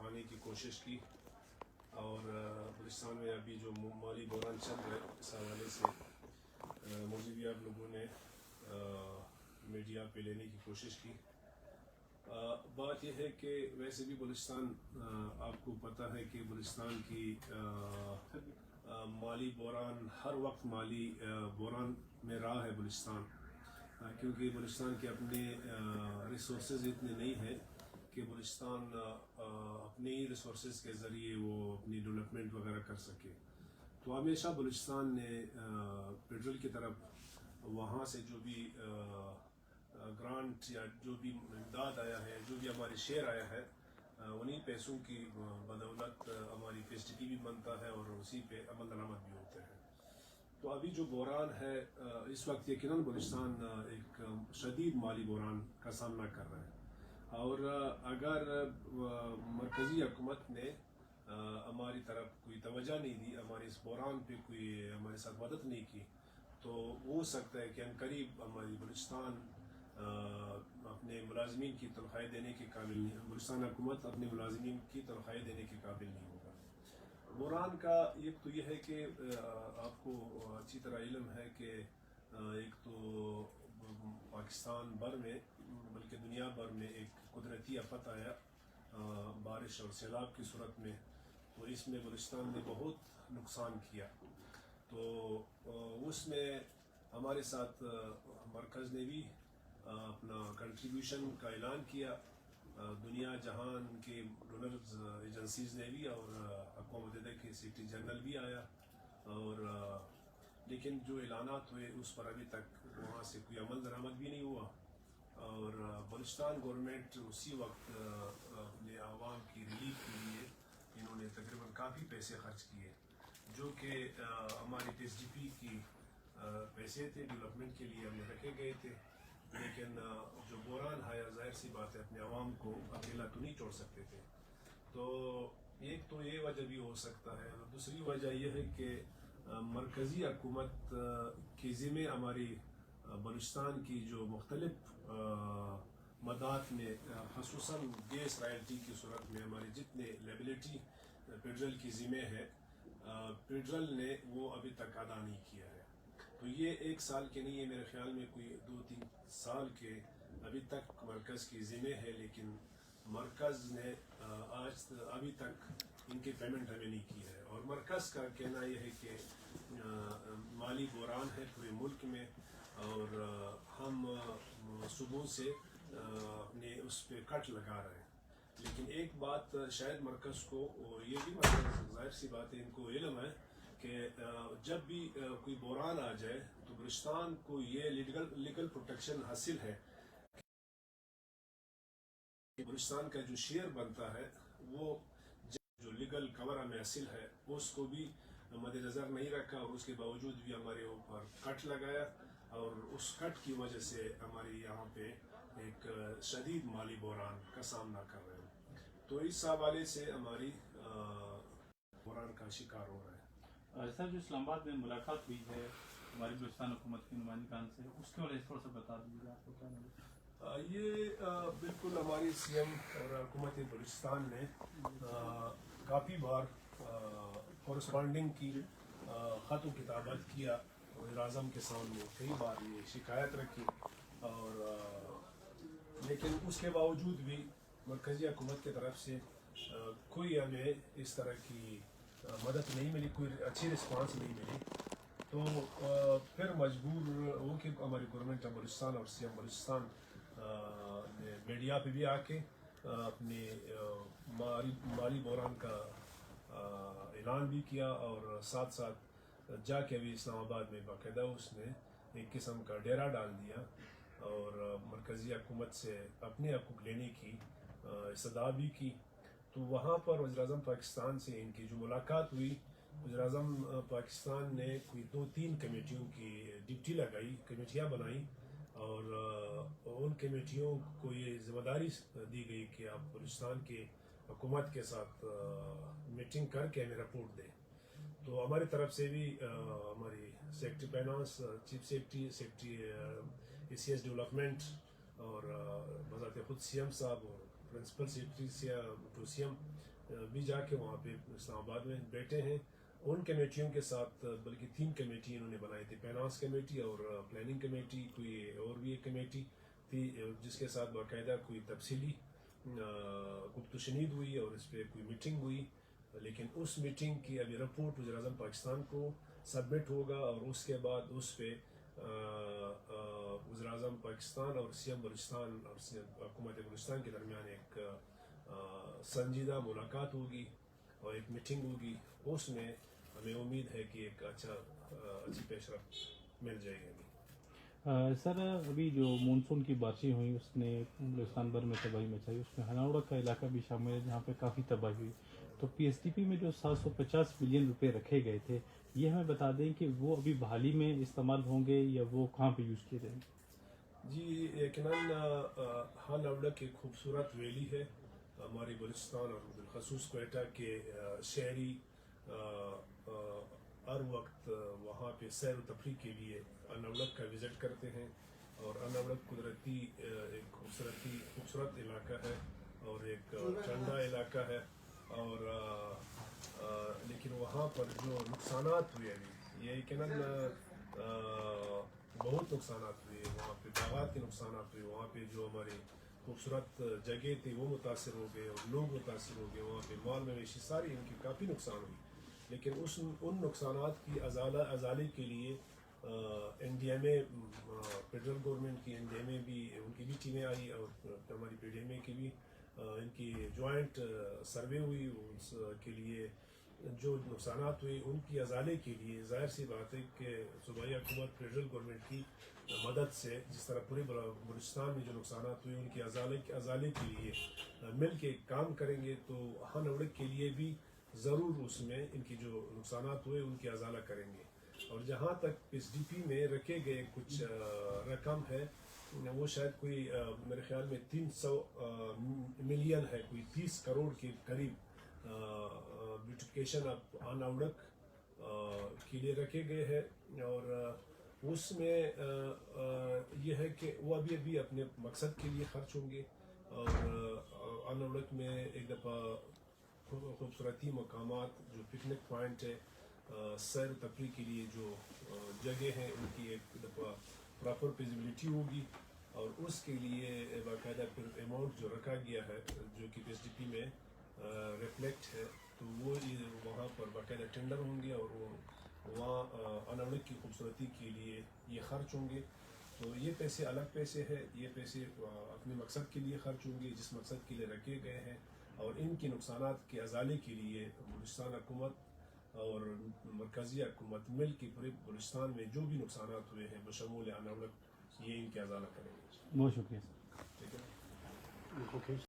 بڑھانے کی کوشش کی، اور بلوچستان میں ابھی جو مالی بحران چل رہا ہے اس حوالے سے مجھے بھی آپ لوگوں نے میڈیا پہ لینے کی کوشش کی۔ بات یہ ہے کہ ویسے بھی بلوچستان، آپ کو پتہ ہے کہ بلوچستان کی مالی بحران ہر وقت مالی بحران میں رہا ہے بلوچستان، کیونکہ بلوچستان کے اپنے ریسورسز اتنے نہیں ہیں کہ بلوچستان اپنے ہی ریسورسز کے ذریعے وہ اپنی ڈیولپمنٹ وغیرہ کر سکے۔ تو ہمیشہ بلوچستان نے پیٹرول کی طرف وہاں سے جو بھی گرانٹ یا جو بھی امداد آیا ہے، جو بھی ہمارے شیئر آیا ہے، انہیں پیسوں کی بدولت ہماری پی ایس ڈی پی بھی بنتا ہے اور اسی پہ عمل درآمد بھی ہوتے ہیں۔ تو ابھی جو بحران ہے اس وقت یقیناً بلوچستان ایک شدید مالی بحران کا سامنا کر رہا ہے، اور اگر مرکزی حکومت نے ہماری طرف کوئی توجہ نہیں دی، ہمارے اس بحران پہ کوئی ہمارے ساتھ مدد نہیں کی، تو ہو سکتا ہے کہ عنقریب ہماری بلوچستان اپنے ملازمین کی تنخواہیں دینے کے قابل نہیں، بلوچستان حکومت اپنے ملازمین کی تنخواہیں دینے کے قابل نہیں ہوگا۔ بحران کا ایک تو یہ ہے کہ آپ کو اچھی طرح علم ہے کہ ایک تو پاکستان بھر میں بلکہ دنیا بھر میں ایک قدرتی آفت آیا بارش اور سیلاب کی صورت میں، تو اس میں بلوچستان نے بہت نقصان کیا۔ تو اس میں ہمارے ساتھ مرکز نے بھی اپنا کنٹریبیوشن کا اعلان کیا، دنیا جہان کے ڈونرز ایجنسیز نے بھی، اور اقوام متحدہ کے سیکرٹری جنرل بھی آیا، اور لیکن جو اعلانات ہوئے اس پر ابھی تک وہاں سے کوئی عمل درآمد بھی نہیں ہوا، اور بلوچستان گورنمنٹ اسی وقت اپنے عوام کی ریلیف کے لیے انہوں نے تقریباً کافی پیسے خرچ کیے، جو کہ ہماری ٹی ایس ڈی پی کی پیسے تھے، ڈیولپمنٹ کے لیے ہم نے رکھے گئے تھے، لیکن جو بحران آیا ظاہر سی بات ہے اپنے عوام کو اکیلا تو نہیں چھوڑ سکتے تھے۔ تو ایک تو یہ وجہ بھی ہو سکتا ہے، اور دوسری وجہ یہ ہے کہ مرکزی حکومت کے ذمے ہماری بلوچستان کی جو مختلف مدات میں خصوصاً گیس رائلٹی کی صورت میں ہماری جتنے لیبلٹی پیٹرول کی ذمے ہے، پیٹرول نے وہ ابھی تک ادا نہیں کیا ہے۔ تو یہ ایک سال کے نہیں ہے، میرے خیال میں کوئی 2-3 سال کے ابھی تک مرکز کی ذمہ ہے، لیکن مرکز نے ابھی تک ان کی پیمنٹ ہمیں نہیں کی ہے، اور مرکز کا کہنا یہ ہے کہ مالی بحران ہے پورے ملک میں، اور ہم صبح سے اپنے اس پہ کٹ لگا رہے ہیں۔ لیکن ایک بات شاید مرکز کو یہ بھی ظاہر سی بات ہے، ان کو علم ہے کہ جب بھی کوئی بحران آ جائے تو بلوچستان کو یہ لیگل پروٹیکشن حاصل ہے کہ بلوچستان کا جو شیئر بنتا ہے وہ جو لیگل کور ہمیں حاصل ہے اس کو بھی مد نظر نہیں رکھا، اور اس کے باوجود بھی ہمارے اوپر کٹ لگایا، اور اس کٹ کی وجہ سے ہمارے یہاں پہ ایک شدید مالی بحران کا سامنا کر رہے ہیں۔ تو اس حوالے سے ہماری بحران کا شکار ہو رہا ہے۔ سر، جو اسلام آباد میں ملاقات ہوئی ہے ہماری بلوچستان حکومت کے نمائندگان سے، اس کے بارے میں تھوڑا سا بتا دیجیے آپ کو کیا نظر؟ یہ بالکل ہماری سی ایم اور حکومت بلوچستان نے کافی بار کورسپونڈنگ کی خط و کتابت کیا، وزیر اعظم کے سامنے کئی بار یہ شکایت رکھی، اور لیکن اس کے باوجود بھی مرکزی حکومت کی طرف سے کوئی ہمیں اس طرح کی مدد نہیں ملی، کوئی اچھی رسپانس نہیں ملی۔ تو پھر مجبور ہو کہ ہماری گورنمنٹ آف بلوچستان اور سی ایم بلوچستان نے میڈیا پہ بھی آ کے اپنے مالی بحران کا اعلان بھی کیا، اور ساتھ ساتھ جا کے بھی اسلام آباد میں باقاعدہ اس نے ایک قسم کا ڈیرا ڈال دیا، اور مرکزی حکومت سے اپنے حقوق لینے کی استدعا بھی کی۔ تو وہاں پر وزیر اعظم پاکستان سے ان کی جو ملاقات ہوئی، وزیر اعظم پاکستان نے کوئی 2-3 کمیٹیوں کی ڈپٹی لگائی، کمیٹیاں بنائیں، اور ان کمیٹیوں کو یہ ذمہ داری دی گئی کہ آپ بلوچستان کے حکومت کے ساتھ میٹنگ کر کے ہمیں رپورٹ دیں۔ تو ہماری طرف سے بھی ہماری secretary finance, chief secretary A C S development, اور بذات خود سی ایم صاحب اور principal secretary to C M بھی جا کے وہاں پہ اسلام آباد میں بیٹھے ہیں. ان کمیٹیوں کے ساتھ بلکہ 3 کمیٹی انہوں نے بنائی تھی, فائنانس کمیٹی اور پلاننگ کمیٹی, کوئی اور بھی ایک کمیٹی تھی جس کے ساتھ باقاعدہ کوئی تفصیلی گفت و شنید ہوئی اور اس پہ کوئی میٹنگ ہوئی. لیکن اس میٹنگ کی ابھی رپورٹ وزیر اعظم پاکستان کو سبمٹ ہوگا اور اس کے بعد اس پہ وزیر اعظم پاکستان اور سی ایم بلوچستان اور حکومت بلوچستان کے درمیان ایک سنجیدہ ملاقات ہوگی اور ایک میٹنگ ہوگی. اس میں ہمیں امید ہے کہ ایک اچھی پیش رفت مل جائے گی. سر ابھی جو مونسون کی بارشیں ہوئیں اس نے بلوچستان بھر میں تباہی مچائی, اس میں ہناوڑا کا علاقہ بھی شامل ہے جہاں پہ کافی تباہی ہوئی. تو پی ایس ٹی پی میں جو 750 ملین روپے رکھے گئے تھے, یہ ہمیں بتا دیں کہ وہ ابھی بحالی میں استعمال ہوں گے یا وہ کہاں پہ یوز کیے جائیں گے؟ جی یقیناً ہناوڑا کی خوبصورت ویلی ہے ہماری بلوچستان اور بالخصوص کوئٹہ کے شہری ہر وقت وہاں پہ سیر و تفریح کے لیے اناوڑک کا وزٹ کرتے ہیں. اور اناوڑک قدرتی ایک خوبصورت علاقہ ہے اور ایک ٹھنڈا علاقہ ہے. اور لیکن وہاں پر جو نقصانات ہوئے ابھی یہ یقیناً بہت نقصانات ہوئے. وہاں پہ باغات کے نقصانات ہوئے, وہاں پہ جو ہماری خوبصورت جگہ تھی وہ متاثر ہو گئے اور لوگ متاثر ہو گئے. وہاں پہ مال مویشی ساری ان کی کافی نقصان ہوئی. لیکن ان نقصانات کی ازالے کے لیے این ڈی ایم اے فیڈرل گورنمنٹ کی این ڈی ایم اے بھی ان کی بھی ٹیمیں آئی اور ہماری پی ڈی ایم اے کی بھی ان کی جوائنٹ سروے ہوئی. اس کے لیے جو نقصانات ہوئے ان کی ازالے کے لیے ظاہر سی بات ہے کہ صوبائی حکومت فیڈرل گورنمنٹ کی مدد سے جس طرح پورے بلوچستان میں جو نقصانات ہوئے ان کی ازالے کے لیے مل کے کام کریں گے. تو ہناوڑک کے لیے بھی ضرور اس میں ان کی جو نقصانات ہوئے ان کی ازالہ کریں گے. اور جہاں تک ایس ڈی پی میں رکھے گئے کچھ رقم ہے وہ شاید کوئی میرے خیال میں 300 ملین ہے, کوئی 30 کروڑ کے قریب بیوٹیفکیشن آف ہناوڑک کے لیے رکھے گئے ہیں. اور اس میں یہ ہے کہ وہ ابھی اپنے مقصد کے لیے خرچ ہوں گے. اور ہناوڑک میں ایک دفعہ خوبصورتی مقامات جو پکنک پوائنٹ ہے, سیر و تفریح کے لیے جو جگہ ہیں ان کی ایک دفعہ پراپر فیزیبلٹی ہوگی. اور اس کے لیے باقاعدہ پھر اماؤنٹ جو رکھا گیا ہے جو کہ پی ایس ڈی پی میں ریفلیکٹ ہے تو وہ وہاں پر باقاعدہ ٹینڈر ہوں گے اور وہ وہاں ہناوڑک کی خوبصورتی کے لیے یہ خرچ ہوں گے. تو یہ پیسے الگ پیسے ہیں, یہ پیسے اپنے مقصد کے لیے خرچ ہوں گے جس مقصد کے لیے رکھے گئے ہیں. اور ان کی نقصانات کے ازالے کے لیے بلوچستان حکومت اور مرکزی حکومت مل کے پورے بلوچستان میں جو بھی نقصانات ہوئے ہیں بشمول ہناوڑک یہ ان کے ازالہ کریں گے. بہت شکریہ سر. ٹھیک ہے.